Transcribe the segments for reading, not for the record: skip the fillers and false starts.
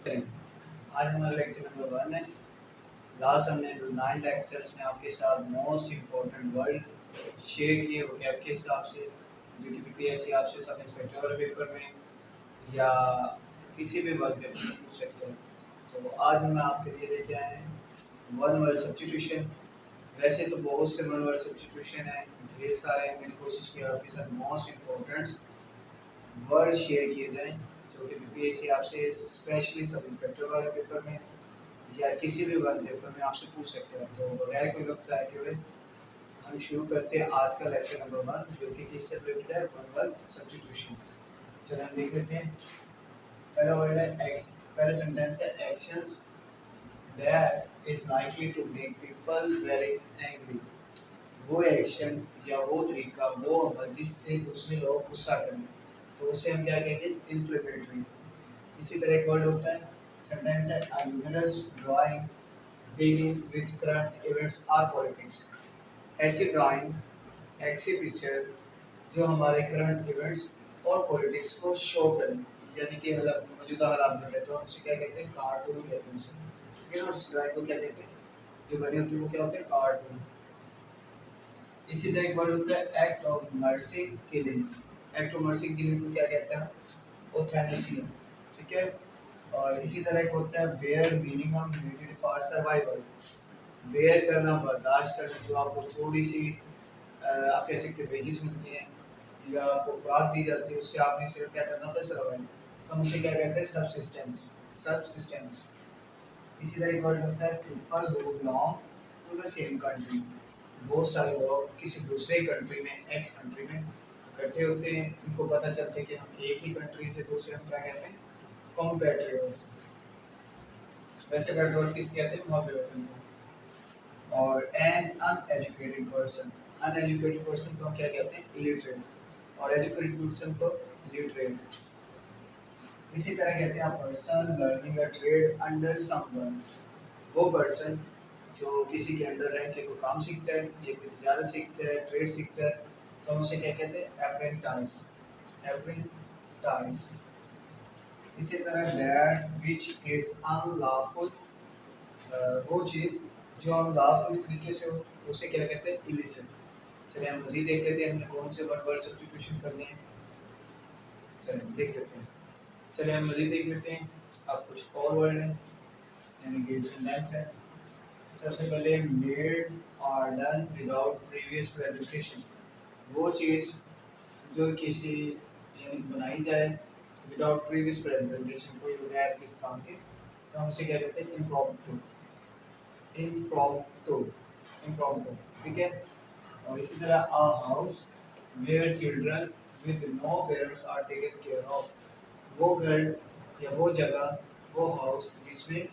करें। आज हमारा लेक्चर नंबर 1 है। लास्ट हमने 9 लेक्चर्स में आपके साथ मोस्ट इम्पोर्टेंट वर्ड शेयर किए वोकैब के हिसाब से, जो कि पीपीएससी आपसे सब इंस्पेक्टर वाले पेपर में या किसी भी वर्ग पेपर में पूछ सकते हैं। तो आज हम आपके लिए लेके आए हैं वन वर्ड सब्स्टिट्यूशन। वैसे तो बहुत से वन वर्ड सब्स्टिट्यूशन हैं, ढेर सारे हैं। मैंने कोशिश किया आपके साथ मोस्ट इम्पोर्टेंट वर्ड शेयर किए जाएँ जो कि पीपीएससी आपसे स्पेशली सब इंस्पेक्टर वाले पेपर में या किसी भी वन पेपर में आपसे पूछ सकते हैं। तो बगैर कोई वक्त ज़ाया किए हुए हम शुरू करते हैं आज का लेक्चर नंबर 1, जो कि किससे रिलेटेड है, वन वर्ड सब्स्टिट्यूशन। चलिए हम देख लेते हैं। पहला वर्ड है एक्स। पहला सेंटेंस है actions that is likely to make people very angry. वो एक्शन या वो तरीका, वो अमल जिससे दूसरे लोग गुस्सा करें, तो उसे हम क्या कहेंगे, इन्फ्लेमेटरी। इसी तरह एक वर्ड होता है, सेंटेंस है a humorous drawing dealing with current events or politics। ऐसी ड्राइंग, ऐसी पिक्चर जो हमारे करंट इवेंट्स और पॉलिटिक्स को शो करें, यानी कि मौजूदा हालात में है, तो हम उसे क्या कहते हैं, कार्टून कहते हैं उसे। ठीक है ना। उस ड्राइंग को क्या कहते हैं, जो बनी होती है वो क्या होते हैं, कार्टून। इसी तरह एक वर्ड होता है act of mercy killing. Act of mercy killing को क्या कहते हैं, ओथेनेसिया। ठीक है। और इसी तरह एक होता है bare minimum needed for survival. Bare करना, बर्दाश्त करना, जो आपको थोड़ी सी आप कह सकते हैं वेजेस मिलती हैं या आपको खुराक दी जाती है, उससे आपने सिर्फ क्या करना होता है, सर्वाइव। तो हम उसे क्या कहते हैं, सबसिस्टेंस। सबसिस्टेंस। इसी तरह एक वर्ड होता है people who belong to the same country. बहुत सारे लोग किसी दूसरे कंट्री में, एक्स कंट्री में इकट्ठे होते हैं, उनको पता चलता है कि हम एक ही कंट्री से, दूसरे हम क्या कहते हैं, कॉम्पैट्रियट्स। वैसे पैट्रियट किस कहते हैं, मोहब्बतन को। और an uneducated person. Uneducated person को हम क्या कहते हैं, इलिटरेट। और एजुकेटेड पर्सन को लिटरेट। इसी तरह कहते हैं पर्सन लर्निंग अ ट्रेड अंडर समवन। वो पर्सन जो किसी के अंडर रह के कोई काम सीखता है या कोई तिजारत सीखता है, ट्रेड सीखता है, तो हम उसे क्या कहते हैं, एप्रेंटाइज। एप्रेंटाइज। इसी तरह दैट विच इज अनलॉफुल, वो चीज़ जो अनलॉफुल तरीके से हो, तो उसे क्या कहते हैं, इलिसिट। चलिए हम मज़ीद देख लेते हैं हमने कौन से वर्ड सब्स्टिट्यूशन करने हैं। चलिए देख लेते हैं। चलिए हम मज़ीद देख लेते हैं। अब कुछ और वर्ड हैं, यानी कि सेंटेंस है। सबसे पहले मेड और डन विदाउट प्रीवियस प्रेजेंटेशन। वो चीज़ जो किसी, यानी बनाई जाए विदाउट प्रीवियस प्रेजेंटेशन, कोई बगैर किस काम के, तो हम उसे क्या कहते हैं, इम्प्रॉम्प्टू। इम्प्रॉम्प्टू। इम्प्रॉम्प्टू। ठीक है। और इसी तरह a house where children with no parents are taken care of. वो घर या वो जगह, वो हाउस जिसमें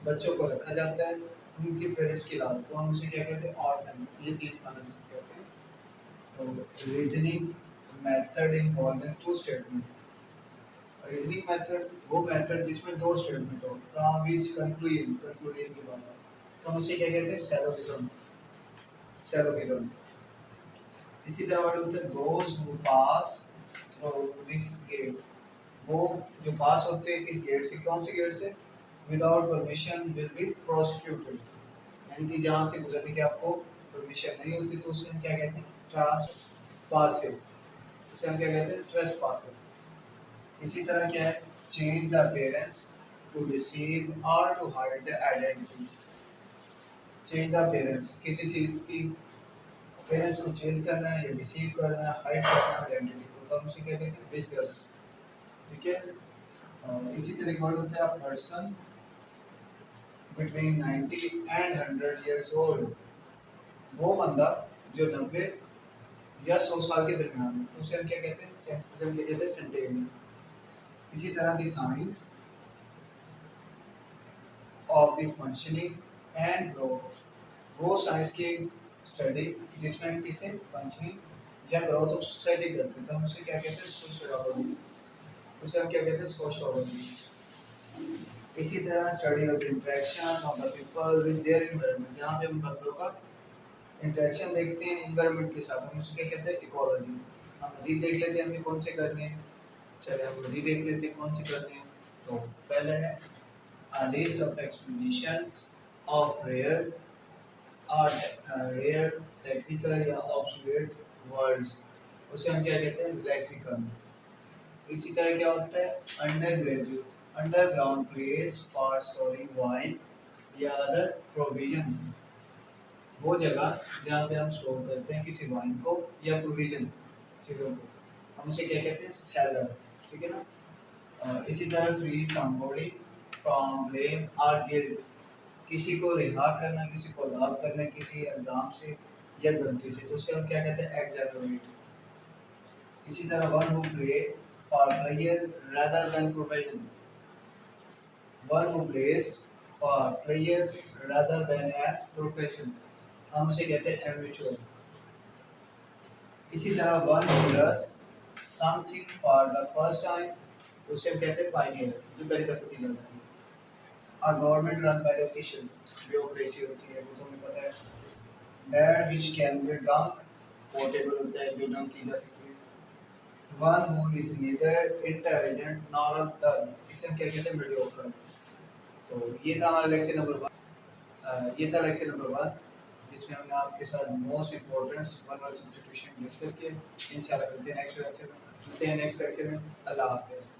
बच्चों को रखा जाता है उनके पेरेंट्स के अलावा, तो हम उसे क्या कहते हैं, ऑर्फन। ये तीन अलग से कहते हैं। तो reasoning method involving two statement. Reasoning method वो मेथड जिसमें दो स्टेटमेंट हो, फ्रॉम विच कंक्लूजन, कंक्लूजन के बाद, तो हम उसे क्या कहते हैं, सैलोगिज्म। सैलोगिज्म। इसी तरह वर्ड होता है those who pass through this gate. वो जो पास होते हैं इस गेट से, कौन से गेट से, without permission will be prosecuted. यानी कि जहाँ से गुजरने की आपको परमिशन नहीं होती, तो उसे हम क्या कहते हैं, ट्रेसपासेस। उसे हम क्या कहते हैं, ट्रेसपासेस। इसी तरह क्या है, change the appearance to deceive और to hide the identity. Change the appearance, किसी चीज़ की अपीयरेंस को चेंज करना है या डिसीव करना है, हाइड करना है आइडेंटिटी को, तो हम उसे क्या कहते हैं, डिस्गस। ठीक है। और इसी तरह का वर्ड होता है person between 90 and 100 years old। वो बंदा जो 90 या 100 साल के दरमियान है, तो उसे हम क्या कहते हैं, उसे हम क्या कहते हैं, सेंटेनियल। इसी तरह the science of the functioning and growth. वो साइंस की स्टडी जिसमें हम किसे फंक्शनिंग या ग्रोथ ऑफ सोसाइटी करते हैं, तो हम उसे क्या कहते हैं, सोशियोलॉजी। उसे हम क्या कहते हैं, सोशियोलॉजी। इसी तरह study of interaction of the people with their environment, जहाँ पे हम बच्चों का इंटरेक्शन देखते हैं एनवायरनमेंट के साथ, हम उसे क्या कहते हैं, इकोलॉजी। हम मज़ीद देख लेते हैं हमने कौन से करने हैं। चलिए हम मज़ीद देख लेते हैं कौन से करने हैं। तो पहले है a list of explanations of rare technical या obsolete words, उसे हम क्या कहते हैं, लेक्सिकन। इसी तरह क्या होता है underground place for storing wine या अदर प्रोविजन, वो जगह जहाँ पे हम स्टोर करते हैं किसी वाइन को या प्रोविजन चीज़ों को, हम उसे क्या कहते हैं, सेलर। ठीक है ना। इसी तरह फ्री समबॉडी फ्रॉम ब्लेम और गिल्ट, किसी को रिहा करना, किसी को आज़ाद करना किसी इल्ज़ाम से या गलती से, तो उसे हम क्या कहते हैं, एक्सेलरेट। इसी तरह one who play for player rather than profession, one who plays for player rather than as profession, हम उसे कहते हैं एमेच्योर। इसी तरह one who does something for the first time, तो उसे हम कहते हैं पायनियर, जो पहली दफे की जाता है। A government run by the officials, bureaucracy होती है, वो तो हमें पता है। Bad which can be drunk, portable होता है, जो ड्रंक की जा सकती है। One who is neither intelligent nor dull, इसे हम क्या कहते हैं, mediocre। तो ये था हमारा लेक्चर नंबर 1, ये था लेक्चर नंबर 1, जिसमें हमने आपके साथ most important one word substitution discuss किए। इंशाल्लाह मिलते हैं नेक्स्ट लेक्चर में। अल्लाह हाफिज़।